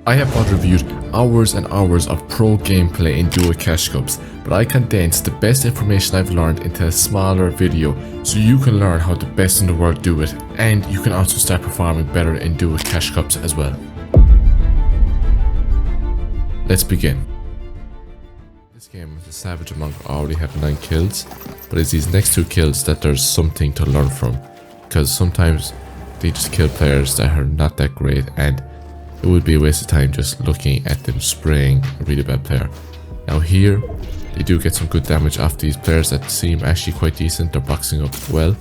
I have reviewed hours and hours of pro gameplay in duo cash cups, but I condensed the best information I've learned into a smaller video so you can learn how the best in the world do it, and you can also start performing better in duo cash cups as well. Let's begin. This game, Mr Savage and Monk already have 9 kills, but it's these next 2 kills that there's something to learn from, because sometimes they just kill players that are not that great, and it would be a waste of time just looking at them spraying a really bad player. Now here, they do get some good damage off these players that seem actually quite decent. They're boxing up well,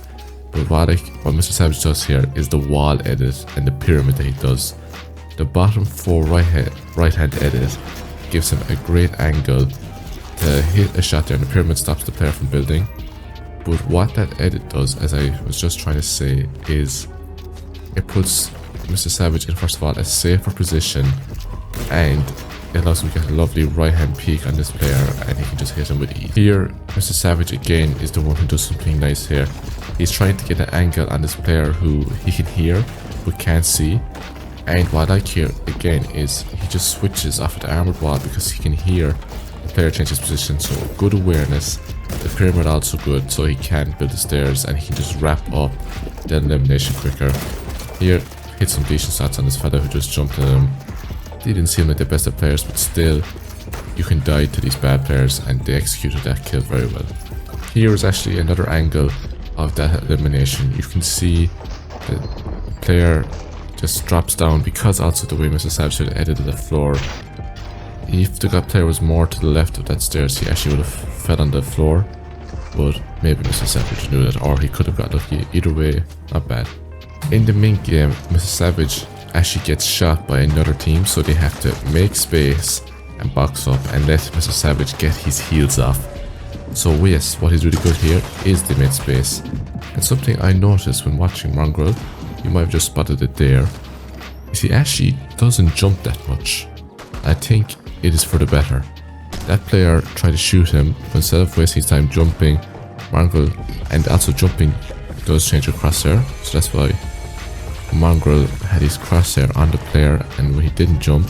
but what Mr Savage does here is the wall edit and the pyramid that he does. The bottom 4 right hand edit gives him a great angle to hit a shot there, and the pyramid stops the player from building. But what that edit does, as I was just trying to say, is it puts Mr Savage in, first of all, a safer position, and it allows him to get a lovely right hand peek on this player, and he can just hit him with ease. Here, Mr Savage again is the one who does something nice here. He's trying to get an angle on this player who he can hear but can't see, and what I like here again is he just switches off of the armored wall because he can hear the player change his position. So good awareness. The pyramid also good, so he can build the stairs and he can just wrap up the elimination quicker. Here, hit some decent shots on this fella who just jumped at him. They didn't seem like the best of players, but still, you can die to these bad players, and they executed that kill very well. Here is actually another angle of that elimination. You can see the player just drops down, because also the way Mr Savage had edited the floor. If the player was more to the left of that stairs, he actually would have fell on the floor, but maybe Mr Savage knew that, or he could have got lucky. Either way, not bad. In the main game, Mr Savage actually gets shot by another team, so they have to make space and box up and let Mr Savage get his heals off. So yes, what is really good here is they made space. And something I noticed when watching Mongrel, you might have just spotted it there, is he actually doesn't jump that much. I think it is for the better. That player tried to shoot him, but instead of wasting his time jumping, Mongrel, and also jumping does change your crosshair, so that's why Mongrel had his crosshair on the player, and when he didn't jump,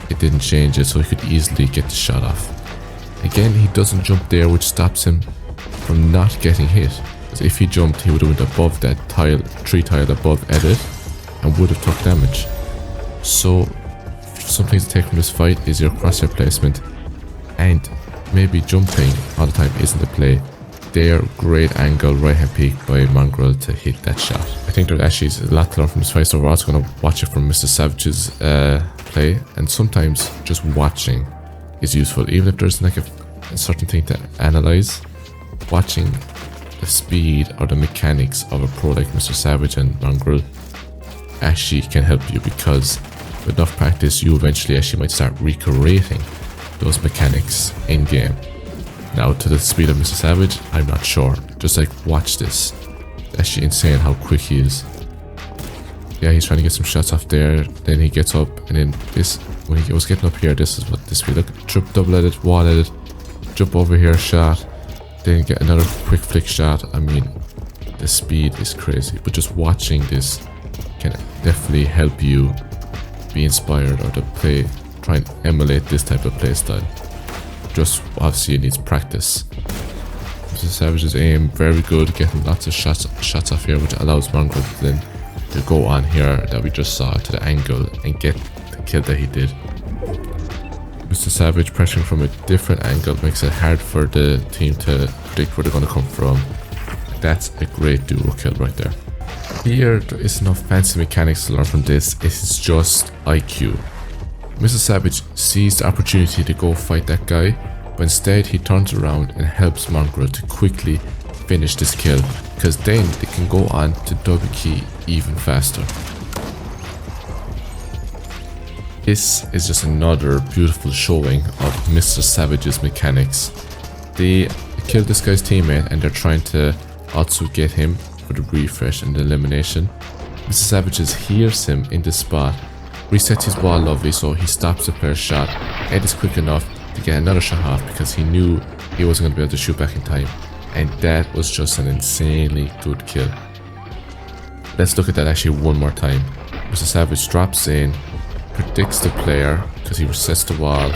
it didn't change it, so he could easily get the shot off. Again, he doesn't jump there, which stops him from not getting hit. So if he jumped, he would have went above that tile, 3 tile above edit, and would have took damage. So something to take from this fight is your crosshair placement, and maybe jumping all the time isn't the play. There, great angle right hand peek by Mongrel to hit that shot. I think there actually is a lot to learn from this fight, so we're also going to watch it from Mr Savage's play, and sometimes just watching is useful, even if there's like a certain thing to analyze. Watching the speed or the mechanics of a pro like Mr Savage and Mongrel actually can help you, because with enough practice you eventually actually might start recreating those mechanics in game. Now, to the speed of Mr Savage, I'm not sure. Just like, watch this. It's actually insane how quick he is. Yeah, he's trying to get some shots off there. Then he gets up, and then this, when he was getting up here, this is what this speed. Look, trip, double edit, wall edit, jump over here, shot. Then get another quick flick shot. I mean, the speed is crazy. But just watching this can definitely help you be inspired or to play, try and emulate this type of play style. Just obviously it needs practice. Mr Savage's aim very good, getting lots of shots off here, which allows Mongrel then to go on here that we just saw to the angle and get the kill that he did. Mr Savage pressuring from a different angle makes it hard for the team to predict where they're going to come from. That's a great duo kill right there. Here there is no fancy mechanics to learn from this, it is just IQ. Mr Savage sees the opportunity to go fight that guy, but instead he turns around and helps Mongrel to quickly finish this kill, because then they can go on to double key even faster. This is just another beautiful showing of Mr Savage's mechanics. They killed this guy's teammate, and they're trying to also get him for the refresh and the elimination. Mr Savage hears him in this spot, resets his wall lovely, so he stops the player's shot and is quick enough to get another shot off, because he knew he wasn't going to be able to shoot back in time, and that was just an insanely good kill. Let's look at that actually one more time. Mr Savage drops in, predicts the player because he resets the wall.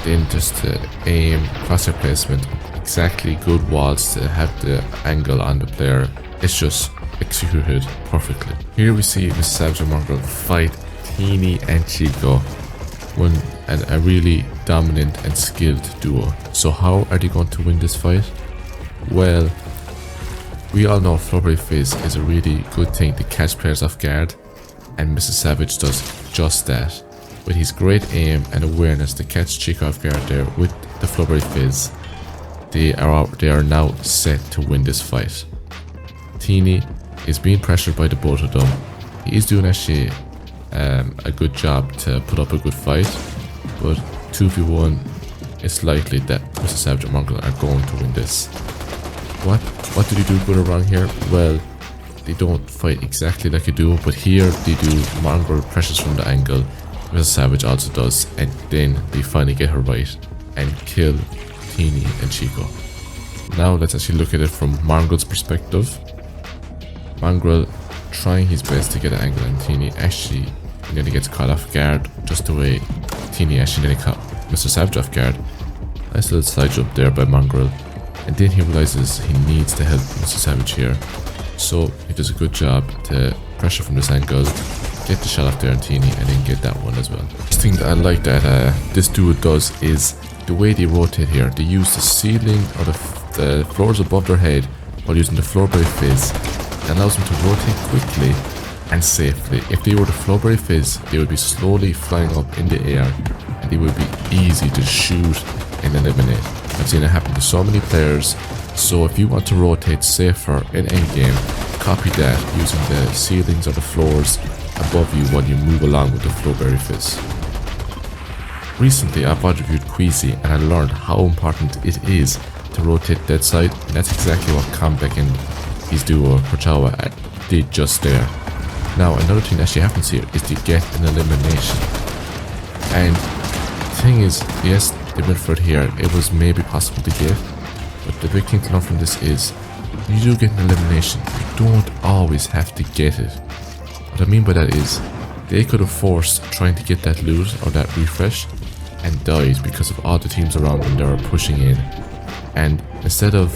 Then just the aim, crosshair placement, exactly good walls to have the angle on the player. It's just executed perfectly. Here we see Mr Savage and Mongrel fight Teeny and Chico, a really dominant and skilled duo. So how are they going to win this fight? Well, we all know Flurry Fizz is a really good thing to catch players off guard, and Mr Savage does just that. With his great aim and awareness to catch Chico off guard there with the Flurry Fizz, they are now set to win this fight. Teeny is being pressured by the both of them. He is doing actually a good job to put up a good fight, but 2v1, it's likely that Mr Savage and Mongrel are going to win this. What did he do good or wrong here? Well, they don't fight exactly like a duo, but here they do. Mongrel pressures from the angle, Mr Savage also does, and then they finally get her right and kill Teeny and Chico. Now let's actually look at it from Mongrel's perspective. Mongrel trying his best to get an angle on Teeny, actually nearly gets caught off guard, just the way Teeny actually nearly caught Mr Savage off guard. Nice little side jump there by Mongrel, and then he realizes he needs to help Mr Savage here, so he does a good job to pressure from this angle, get the shot off there on Teeny, and then get that one as well. The thing that I like that this duo does is the way they rotate here. They use the ceiling or the floors above their head while using the Flurry Fizz. That allows them to rotate quickly and safely. If they were the Flurry Fizz, they would be slowly flying up in the air, and they would be easy to shoot and eliminate. I've seen it happen to so many players. So if you want to rotate safer in endgame, copy that using the ceilings or the floors above you while you move along with the Flurry Fizz. Recently I've reviewed Queasy, and I learned how important it is to rotate dead side, and that's exactly what Comeback and his duo Porchawa did just there. Now another thing that actually happens here is to get an elimination, and the thing is, yes, they went for it here, it was maybe possible to get, but the big thing to learn from this is when you do get an elimination, you don't always have to get it. What I mean by that is they could have forced trying to get that loot or that refresh and died because of all the teams around them that were pushing in, and instead of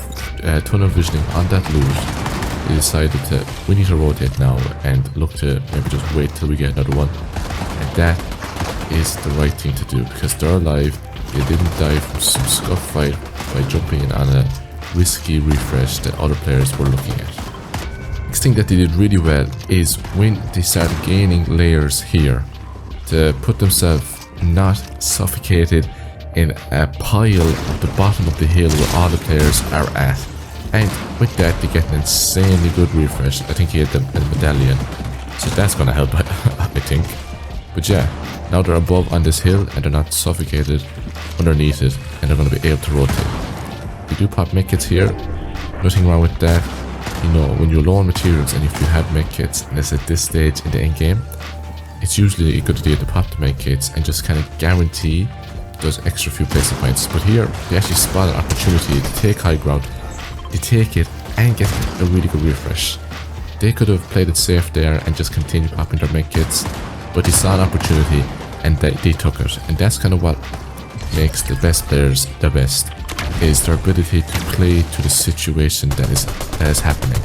tunnel visioning on that loot, they decided to, we need to rotate now and look to maybe just wait till we get another one. And that is the right thing to do, because they're alive. They didn't die from some scuff fight by jumping in on a risky refresh that other players were looking at. Next thing that they did really well is when they started gaining layers here to put themselves not suffocated in a pile at the bottom of the hill where all the players are at. And with that, they get an insanely good refresh. I think he had the medallion, so that's gonna help, I think. But yeah, now they're above on this hill and they're not suffocated underneath it, and they're gonna be able to rotate. We do pop medkits here, nothing wrong with that. You know, when you're low on materials and if you have medkits, and it's at this stage in the end game, it's usually a good idea to pop the medkits and just kind of guarantee those extra few placement points. But here, they actually spot an opportunity to take high ground. They take it and get a really good refresh. They could have played it safe there and just continued popping their medkits, but they saw an opportunity and they took it. And that's kind of what makes the best players the best, is their ability to play to the situation that is happening.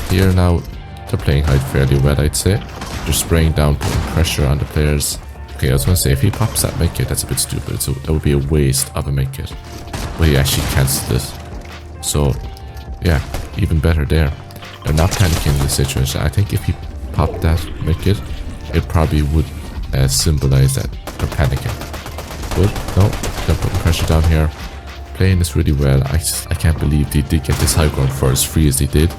Here now, they're playing hide fairly well, I'd say. They're spraying down, putting pressure on the players. Okay, I was going to say, if he pops that medkit, that's a bit stupid. So that would be a waste of a medkit. But he actually cancelled it. So, yeah, even better there. They're not panicking in the situation. I think if he popped that medkit, it probably would symbolize that they're panicking. But no, they're putting pressure down here. Playing this really well. I can't believe they did get this high ground for as free as they did.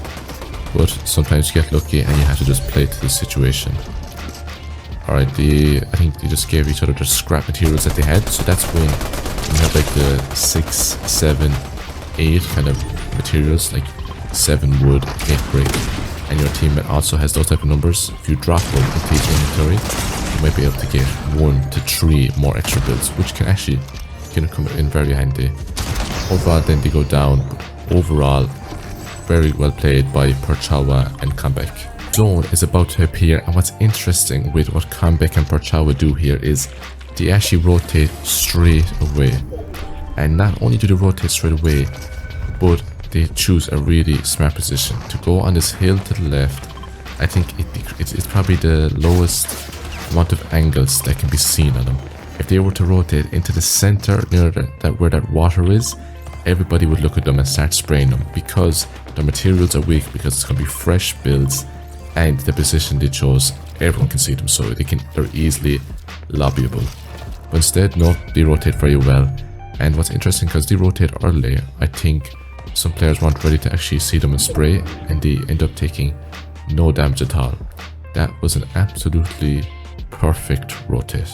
But sometimes you get lucky and you have to just play to the situation. Alright, I think they just gave each other the scrap materials that they had. So that's when you have like the 6, 7, 8 kind of materials, like 7 wood, 8 brick, and your teammate also has those type of numbers. If you drop one into his inventory, you might be able to get 1 to 3 more extra builds, which can actually come in very handy. Overall, then they go down, but overall, very well played by Porchawa and Comeback. zone is about to appear, and what's interesting with what Comeback and Perchow would do here is they actually rotate straight away. And not only do they rotate straight away, but they choose a really smart position to go on this hill to the left. I think it's probably the lowest amount of angles that can be seen on them. If they were to rotate into the center near where that water is, everybody would look at them and start spraying them because the materials are weak, because it's going to be fresh builds, and the position they chose, everyone can see them, so they're easily lobbyable. But instead, no, they rotate very well. And what's interesting, because they rotate early, I think some players weren't ready to actually see them and spray, and they end up taking no damage at all. That was an absolutely perfect rotate.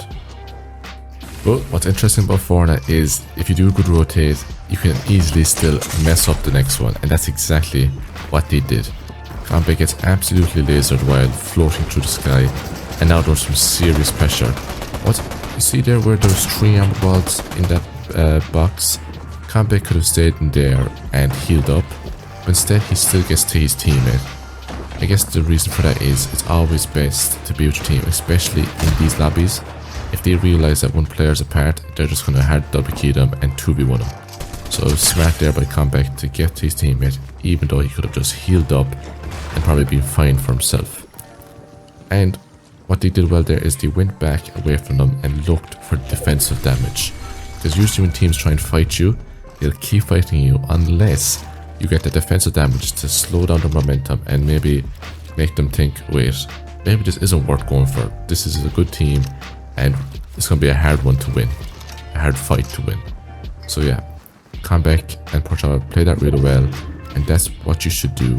But what's interesting about Fortnite is if you do a good rotate, you can easily still mess up the next one, and that's exactly what they did. Comeback gets absolutely lasered while floating through the sky, and now there's some serious pressure. What you see there, where there's 3 armor balls in that box? Comeback could have stayed in there and healed up, but instead he still gets to his teammate. I guess the reason for that is it's always best to be with your team, especially in these lobbies. If they realize that one player's apart, they're just going to hard double key them and 2v1 them. So it was smart there by Comeback to get to his teammate, even though he could have just healed up and probably been fine for himself. And what they did well there is they went back away from them and looked for defensive damage. Because usually when teams try and fight you, they'll keep fighting you unless you get the defensive damage to slow down their momentum and maybe make them think, wait, maybe this isn't worth going for. This is a good team and it's going to be a hard one to win. A hard fight to win. So yeah, Comeback and Perchow play that really well, and that's what you should do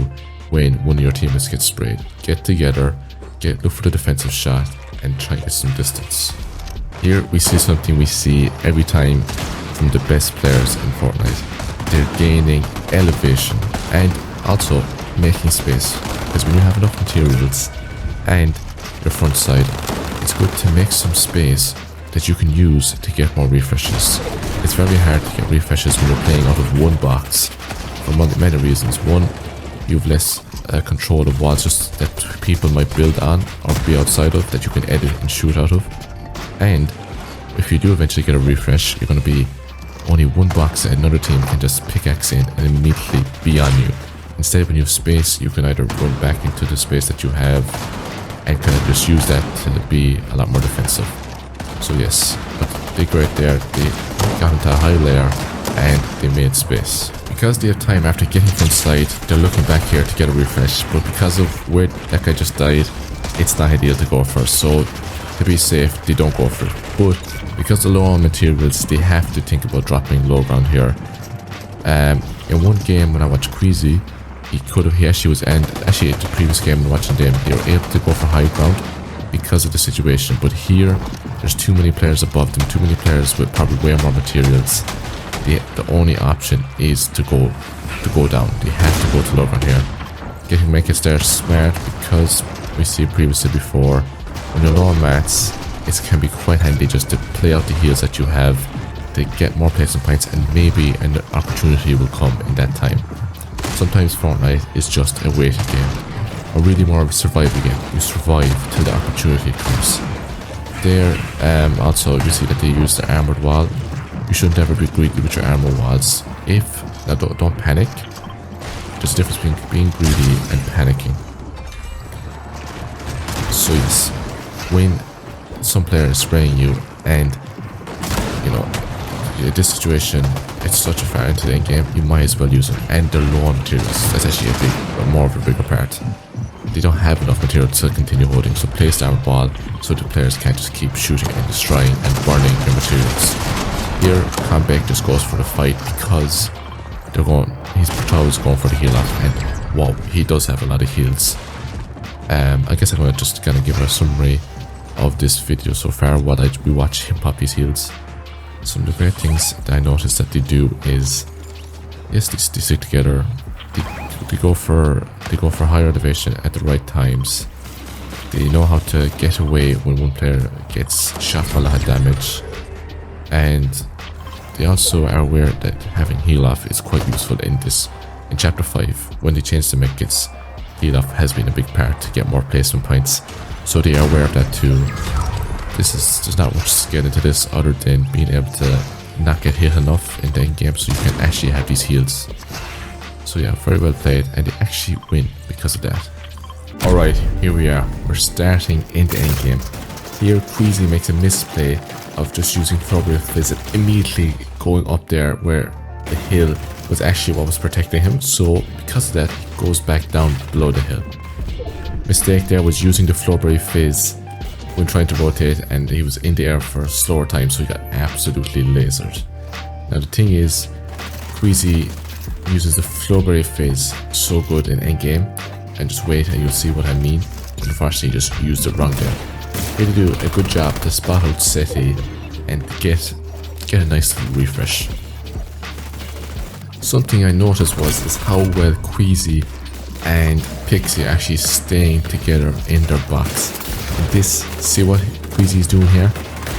when one of your teammates gets sprayed. Get together, look for the defensive shot and try and get some distance. Here we see something we see every time from the best players in Fortnite. They're gaining elevation and also making space, because when you have enough materials and your front side, it's good to make some space that you can use to get more refreshes. It's very hard to get refreshes when you're playing out of one box for many reasons. One, you have less control of walls just that people might build on or be outside of that you can edit and shoot out of. And if you do eventually get a refresh, you're going to be only one box that another team can just pickaxe in and immediately be on you. Instead, when you have space, you can either run back into the space that you have and kind of just use that to be a lot more defensive. So yes, but they did great there. They got into a high layer and they made space. Because they have time after getting from side, they're looking back here to get a refresh, but because of where that guy just died, it's not ideal to go first. So to be safe, they don't go for it. But because of low on materials, they have to think about dropping low ground here. In one game when I watched Queasy, he actually was, and actually the previous game when watching them, they were able to go for high ground because of the situation. But here, there's too many players above them, too many players with probably way more materials. The only option is to go down. They have to go to low ground here. Getting Make there smart, because we see previously before, when you're low on mats, it can be quite handy just to play out the heals that you have to get more placement points, and maybe an opportunity will come in that time. Sometimes Fortnite is just a waiting game, or really more of a survival game. You survive till the opportunity comes. There, also you see that they use the armored wall. You should never be greedy with your armor walls. Now don't panic. There's a difference between being greedy and panicking. So yes, when some player is spraying you, and you know, in this situation, it's such a far into the end game, you might as well use them. And they're low on materials. That's actually more of a bigger part. They don't have enough material to continue holding, so place the armor wall so the players can't just keep shooting and destroying and burning your materials. Here, Comeback just goes for the fight because his Perchow is going for the heal off, and wow, he does have a lot of heals. I guess I'm going to just kind of give a summary of this video so far while we watch him pop his heals. Some of the great things that I noticed that they do is, yes, they stick together. They go for higher elevation at the right times. They know how to get away when one player gets shot for a lot of damage, and they also are aware that having heal off is quite useful in chapter 5 when they change the medkits. heal off has been a big part to get more placement points, so they are aware of that too. There's not much to get into this other than being able to not get hit enough in the end game so you can actually have these heals. So yeah, very well played, and they actually win because of that. Alright, here we are. We're starting in the end game. Here Queasy makes a misplay of just using Flurry Fizz and immediately going up there where the hill was actually what was protecting him, so because of that he goes back down below the hill. Mistake there was using the Flurry Fizz when trying to rotate, and he was in the air for a slower time, so he got absolutely lasered. Now the thing is, Queasy uses the Flurry Fizz so good in endgame, and just wait and you'll see what I mean. Unfortunately, he just used it wrong there. He had to do a good job to spot out Seti and get a nice little refresh. Something I noticed is how well Queasy and Pixie are actually staying together in their box. And this, see what Queasy is doing here?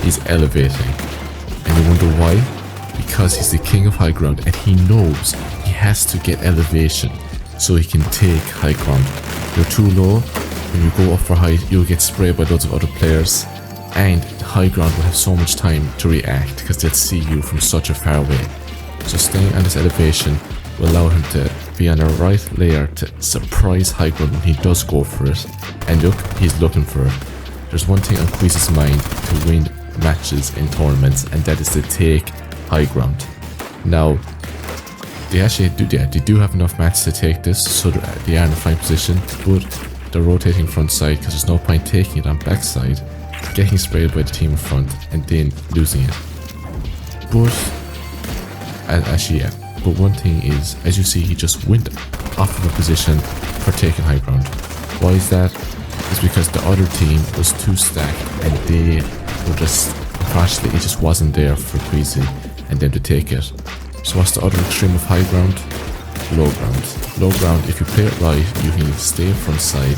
He's elevating. And you wonder why? Because he's the king of high ground and he knows he has to get elevation so he can take high ground. You're too low, when you go up for height, you'll get sprayed by loads of other players, and high ground will have so much time to react because they'll see you from such a far away. So staying on this elevation will allow him to be on a right layer to surprise high ground when he does go for it. And look, he's looking for it. There's one thing on Queasy's mind to win matches in tournaments, and that is to take high ground. Now, they actually do have enough mats to take this, so they are in a fine position, but they're rotating front side because there's no point taking it on back side, getting sprayed by the team in front, and then losing it. But, actually yeah, but one thing is, as you see, he just went off of a position for taking high ground. Why is that? It's because the other team was too stacked, and they were just, unfortunately, it just wasn't there for Queasy and them to take it. So what's the other extreme of high ground? Low ground. Low ground, if you play it right, you can stay front side,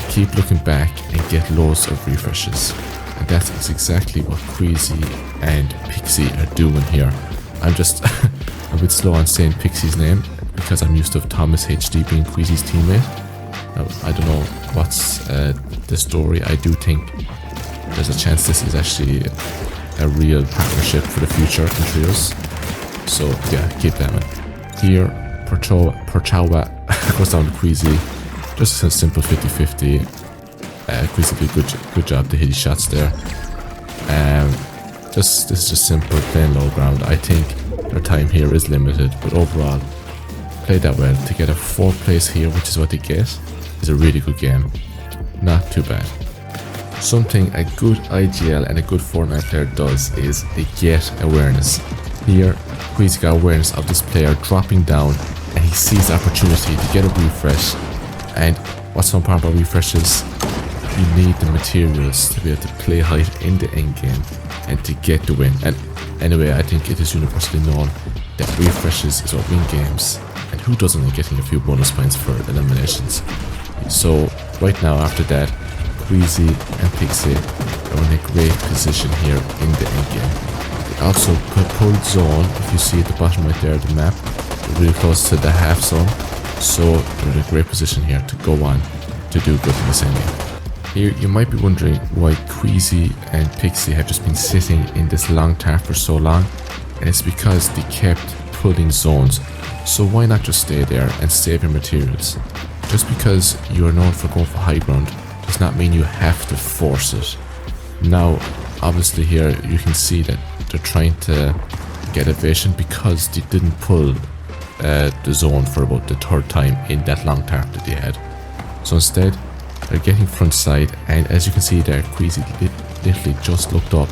keep looking back, and get loads of refreshes. And that is exactly what Queasy and Pixie are doing here. I'm just a bit slow on saying Pixie's name because I'm used to Thomas HD being Queasy's teammate. Now, I don't know what's the story. I do think there's a chance this is actually a real partnership for the future in trios. So yeah, keep them in. Here, Perchawa goes down to Queasy. Just a simple 50-50. Queasy did a good job to hit his shots there. This is just simple, playing low ground. I think their time here is limited, but overall, played that well. To get a 4th place here, which is what they get, is a really good game. Not too bad. Something a good IGL and a good Fortnite player does is they get awareness. Here, Queasy got awareness of this player dropping down, and he sees the opportunity to get a refresh. And what's so important about refreshes? You need the materials to be able to play height in the end game and to get the win. And anyway, I think it is universally known that refreshes is what win games, and who doesn't like getting a few bonus points for eliminations. So right now, after that, Queasy and Pixie are in a great position here in the end game. They also pulled zone, if you see at the bottom right there of the map, they're really close to the half zone, so they're in a great position here to go on to do good in this end game. Here you might be wondering why Queasy and Pixie have just been sitting in this long tarp for so long, and it's because they kept pulling zones. So why not just stay there and save your materials? Just because you are known for going for high ground does not mean you have to force it. Now, obviously here you can see that they're trying to get evasion because they didn't pull the zone for about the 3rd time in that long tarp that they had. So instead, they're getting front side, and as you can see there, Queasy literally just looked up,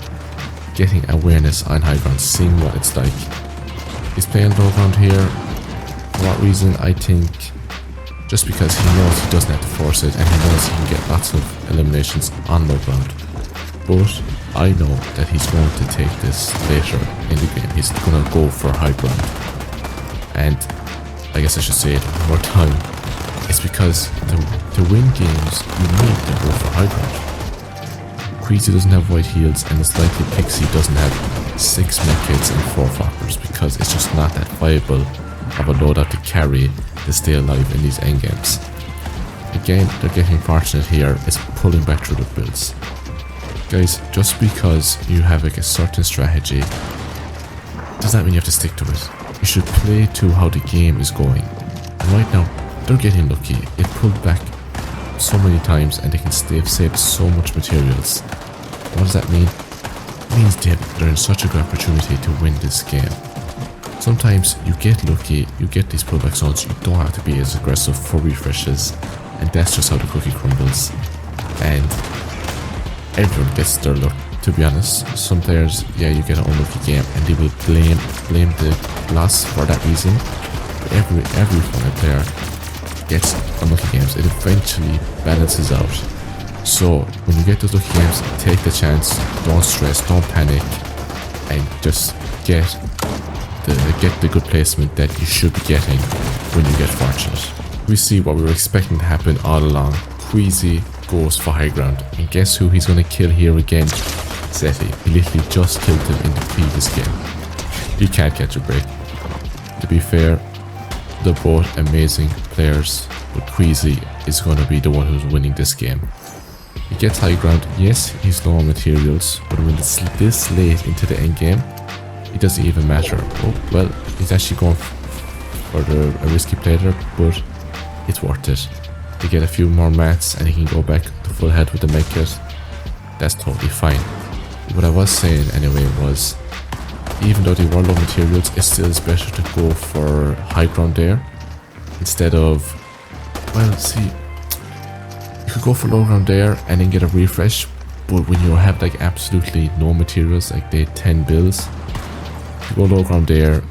getting awareness on high ground, seeing what it's like. He's playing low ground here. For what reason? I think just because he knows he doesn't have to force it, and he knows he can get lots of eliminations on low ground. But I know that he's going to take this later in the game. He's going to go for high ground. And I guess I should say it one more time. It's because to win games, you need to go for high ground. Queasy doesn't have white heals, and it's likely Pixie doesn't have 6 medkits and 4 floppers because it's just not that viable of a loadout to carry to stay alive in these endgames. Again, they're getting fortunate here. It's pulling back through the builds. Guys, just because you have like a certain strategy does not mean you have to stick to it. You should play to how the game is going. And right now, they're getting lucky. It pulled back so many times and they've saved so much materials. What does that mean? It means they're in such a good opportunity to win this game. Sometimes you get lucky, you get these pullback zones, you don't have to be as aggressive for refreshes, and that's just how the cookie crumbles. And everyone gets their luck, to be honest. Some players, yeah, you get an unlucky game and they will blame the loss for that reason. But every Fortnite player gets unlucky games. It eventually balances out. So when you get those lucky games, take the chance, don't stress, don't panic, and just get the good placement that you should be getting when you get fortunate. We see what we were expecting to happen all along. Queasy goes for high ground, and guess who he's going to kill here again? Zeti. He literally just killed him in the previous game. You can't catch a break. To be fair, they're both amazing players, but Queasy is going to be the one who's winning this game. He gets high ground. Yes, he's low on materials, but when it's this late into the end game, it doesn't even matter. Oh, well, he's actually going for a risky play there, but it's worth it. To get a few more mats and he can go back to full head with the medkit. That's totally fine. What I was saying anyway was, even though they were low materials, it still is better to go for high ground there instead of, well, see, you could go for low ground there and then get a refresh, but when you have like absolutely no materials, like they 10 bills, you go low ground there,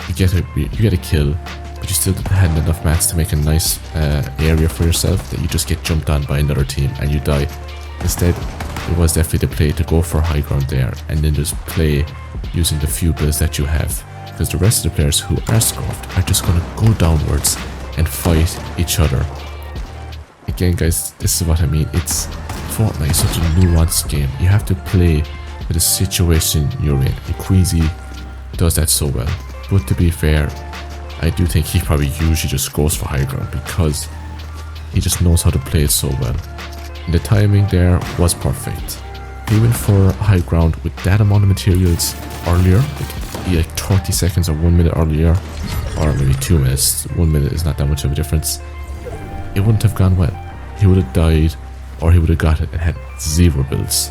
you get a kill, but you still hadn't enough mats to make a nice area for yourself that you just get jumped on by another team and you die. Instead, it was definitely the play to go for high ground there and then just play using the few builds that you have, because the rest of the players who are scuffed are just going to go downwards and fight each other. Again guys, this is what I mean. It's Fortnite is such a nuanced game. You have to play with the situation you're in, and Queasy does that so well. But to be fair, I do think he probably usually just goes for high ground because he just knows how to play it so well. And the timing there was perfect. He went for high ground with that amount of materials earlier, like 30 seconds or 1 minute earlier, or maybe 2 minutes. 1 minute is not that much of a difference. It wouldn't have gone well. He would have died, or he would have got it and had 0 builds.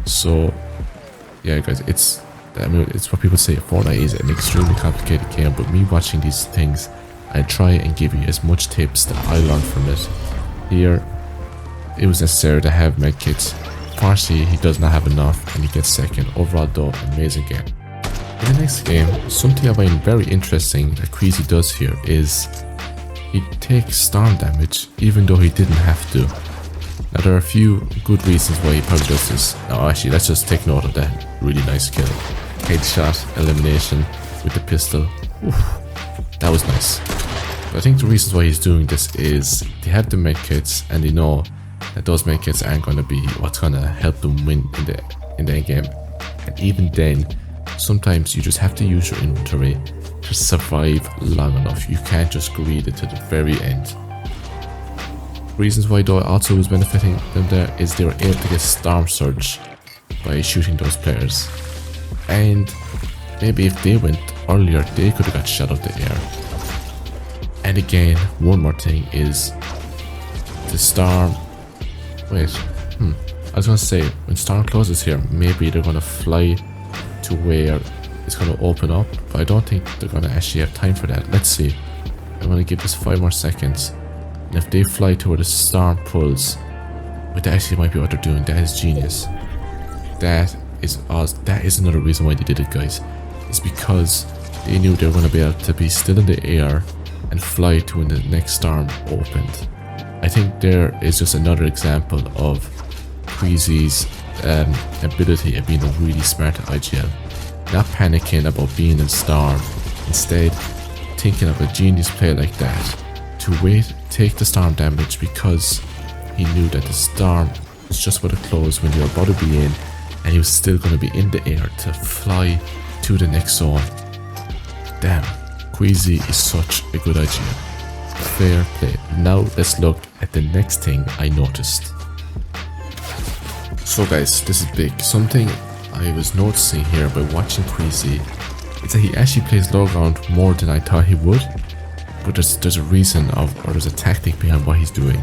So yeah guys, it's what people say. Fortnite is an extremely complicated game, but me watching these things, I try and give you as much tips that I learned from it. Here, it was necessary to have medkits. Partially, he does not have enough and he gets second. Overall though, amazing game. In the next game, something I find very interesting that Queasy does here is he takes storm damage even though he didn't have to. Now there are a few good reasons why he probably does this. Now actually, let's just take note of that really nice kill. Headshot elimination with the pistol. Oof, that was nice. But I think the reasons why he's doing this is they have the medkits and they know that those medkits aren't going to be what's going to help them win in the end game. And even then, sometimes you just have to use your inventory to survive long enough. You can't just greed it to the very end. Reasons why though also was benefiting them there is they were able to get Storm Surge by shooting those players. And maybe if they went earlier, they could have got shot out the air. And again, one more thing is the Storm. Wait, I was gonna say, when Storm closes here, maybe they're gonna fly to where it's gonna open up, but I don't think they're gonna actually have time for that. Let's see. I'm gonna give this 5 more seconds. And if they fly to where the storm pulls, but that actually might be what they're doing. That is genius. That is another reason why they did it, guys. It's because they knew they were gonna be able to be still in the air and fly to when the next storm opened. I think there is just another example of Queasy's ability of being a really smart IGL. Not panicking about being in storm, instead thinking of a genius play like that to wait, take the storm damage because he knew that the storm was just about to close when you were about to be in, and he was still going to be in the air to fly to the next zone. Damn, Queasy is such a good IGL. Fair play. Now let's look at the next thing I noticed. So guys, this is big. Something I was noticing here by watching Queasy is that he actually plays low ground more than I thought he would. But there's a reason or there's a tactic behind what he's doing.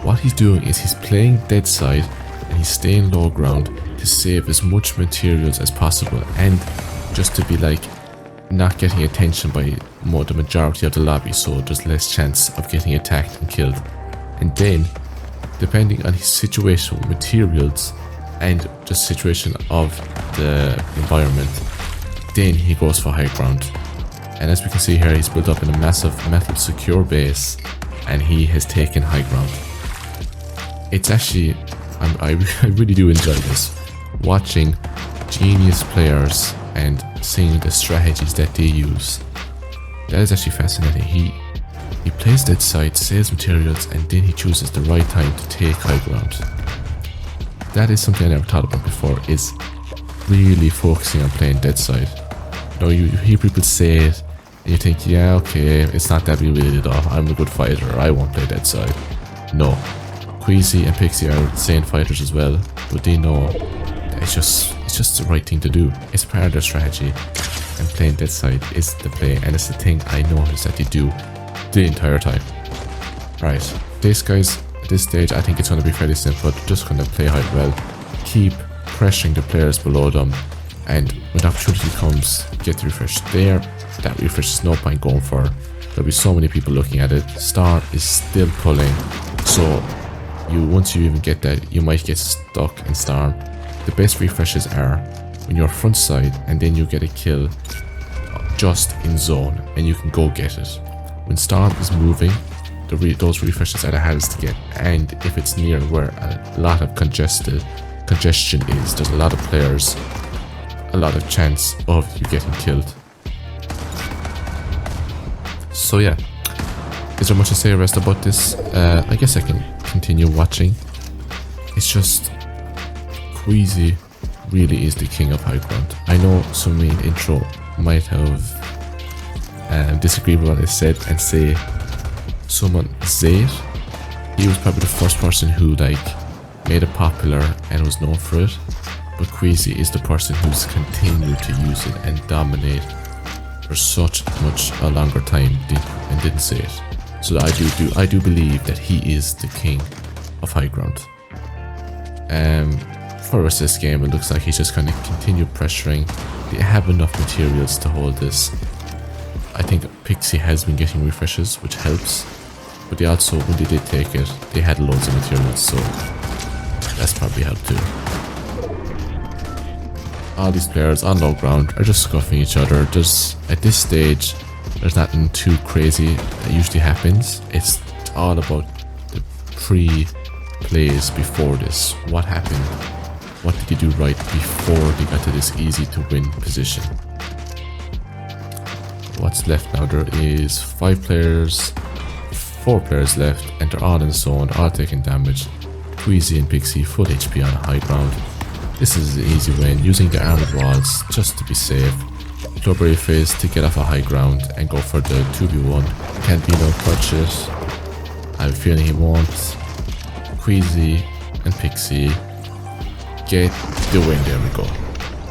What he's doing is he's playing dead side and he's staying low ground to save as much materials as possible and just to be like not getting attention by the majority of the lobby, so there's less chance of getting attacked and killed. And then, depending on his situation with materials and the situation of the environment, then he goes for high ground. And as we can see here, he's built up in a massive metal secure base and he has taken high ground. It's actually, I really do enjoy this, watching genius players and seeing the strategies that they use. That is actually fascinating. He plays dead side, saves materials, and then he chooses the right time to take high ground. That is something I never thought about before, is really focusing on playing dead side. You know, you hear people say it and you think, yeah, okay, it's not that big at all. I'm a good fighter, I won't play dead side. No. Queasy and Pixie are insane fighters as well, but they know that it's just the right thing to do. It's part of their strategy, and playing dead side is the play, and it's the thing I noticed that they do the entire time. Right, this guys, at this stage I think it's going to be fairly simple. They're just going to play high well, keep pressuring the players below them, and when the opportunity comes, get the refresh there. That refresh is no point going for. There'll be so many people looking at it. Star is still pulling, so once you even get that, you might get stuck in Storm. The best refreshes are when you're front side and then you get a kill just in zone and you can go get it. When Storm is moving, those refreshes are the hardest to get, and if it's near where a lot of congestion is, there's a lot of players, a lot of chance of you getting killed. So yeah, is there much to say rest about this? I guess I can continue watching. It's just Queasy really is the king of high ground. I know some in the intro might have disagreed with what I said and say someone Zayd, he was probably the first person who like made it popular and was known for it, but Queasy is the person who's continued to use it and dominate for such much a longer time and didn't say it. So I do believe that he is the king of high ground. For the rest of this game, it looks like he's just going to continue pressuring. They have enough materials to hold this. I think Pixie has been getting refreshes, which helps. But they also, when they did take it, they had loads of materials, so that's probably helped too. All these players on low ground are just scuffing each other. At this stage, there's nothing too crazy that usually happens. It's all about the pre-plays before this. What happened? What did they do right before they got to this easy to win position? What's left now? There is 4 players left, and they're all in zone, all taking damage. Queasy and Pixie full HP on high ground. This is an easy win, using the armored walls just to be safe. Clubberry phase to get off a high ground and go for the 2v1. Can't be no touch it. I have a feeling he won't. Queasy and Pixie get the win, there we go.